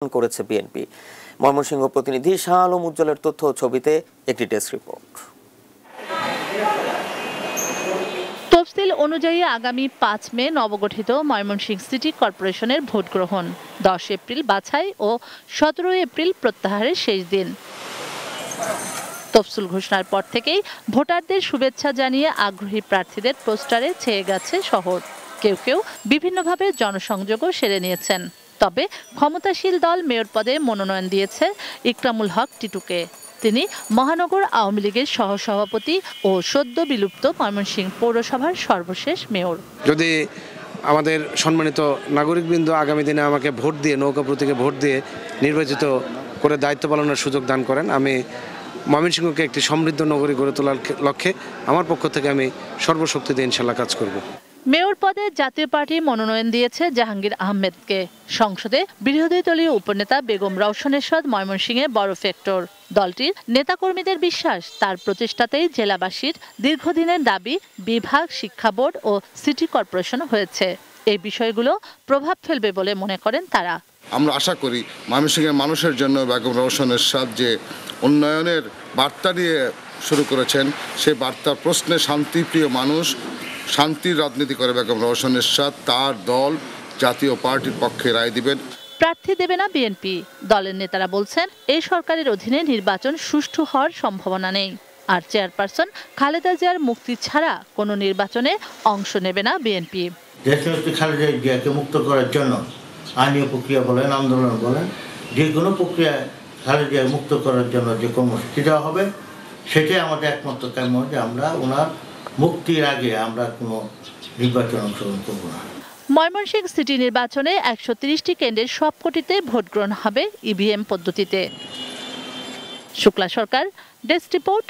করেছে বিএনপি। ময়মনসিংহ প্রতিনিধি শাহ আলম উজ্জ্বলের তথ্য ও ছবিতে একটি ডেস্ক রিপোর্ট। তফসিল অনুযায়ী আগামী ৫ মে নবগঠিত ময়মনসিংহ সিটি কর্পোরেশনের ভোট গ্রহণ, ১০ এপ্রিল বাছাই ও ১৭ এপ্রিল প্রত্যাহারের শেষ দিন। তফসিল ঘোষণার পর থেকেই ভোটারদের শুভেচ্ছা জানিয়ে আগ্রহী প্রার্থীদের পোস্টারে ছেয়ে গেছে শহর। কেউ কেউ বিভিন্নভাবে জনসংযোগও সেরে নিয়েছেন। তবে ক্ষমতাসীন দল মেয়র পদে মনোনয়ন দিয়েছে ইকরামুল হক টিটুকে। তিনি মহানগর আওয়ামী লীগের সহসভাপতি ও সদ্য বিলুপ্ত ময়মনসিংহ পৌরসভার সর্বশেষ মেয়র। যদি আমাদের সম্মানিত নাগরিকবৃন্দ আগামী দিনে আমাকে ভোট দিয়ে, নৌকা প্রতীকে ভোট দিয়ে নির্বাচিত করে দায়িত্ব পালনের সুযোগ দান করেন, আমি ময়মনসিংহকে একটি সমৃদ্ধ নগরী গড়ে তোলার লক্ষ্যে আমার পক্ষ থেকে আমি সর্বশক্তি দিয়ে ইনশাল্লাহ কাজ করব। মেয়র পদে জাতীয় পার্টি মনোনয়ন দিয়েছে জাহাঙ্গীর আহমেদকে। সংসদে বিরোধী দলীয় উপনেতা বেগম রওশন এরশাদ ময়মনসিংহে বড় ফ্যাক্টর। দলটির নেতাকর্মীদের বিশ্বাস, তার প্রচেষ্টাতেই জেলাবাসীর দীর্ঘদিনের দাবি বিভাগ, শিক্ষা বোর্ড ও সিটি কর্পোরেশন হয়েছে। এই বিষয়গুলো প্রভাব ফেলবে বলে মনে করেন তারা। আমরা আশা করি ময়মনসিংহের মানুষের জন্য বেগম রওশন এরশাদ যে উন্নয়নের বার্তা নিয়ে শুরু করেছেন, সেই বার্তার প্রশ্নে শান্তিপ্রিয় মানুষ, শান্তির রাজনীতি করে বেগম রওশন এরশাদ, তার দল জাতীয় পার্টির পক্ষে রায় দিবেন। প্রার্থী দেবে না বিএনপি। দলের নেতারা বলছেন, এই সরকারের অধীনে নির্বাচন সুষ্ঠু হওয়ার সম্ভাবনা নেই। আর চেয়ারপারসন খালেদা জিয়ার মুক্তি ছাড়া কোনো নির্বাচনে অংশ নেবে না বিএনপি। দেশনেত্রী খালেদা জিয়াকে মুক্ত করার জন্য আইনি প্রক্রিয়া বলেন, আন্দোলন বলেন, যে কোনো প্রক্রিয়ায় খালেদা জিয়া মুক্ত করার জন্য যে কর্মসূচি দেওয়া হবে, সেটাই আমাদের একমাত্র কাম্য, যে আমরা ওনার মুক্তির আগে আমরা কোনো নির্বাচন অংশগ্রহণ করব না। ময়মনসিংহ সিটি নির্বাচনে ১৩০টি কেন্দ্রের সবকটিতে ভোট গ্রহণ হবে ইভিএম পদ্ধতিতে। শুক্লা সরকার, ডেস্ক রিপোর্ট।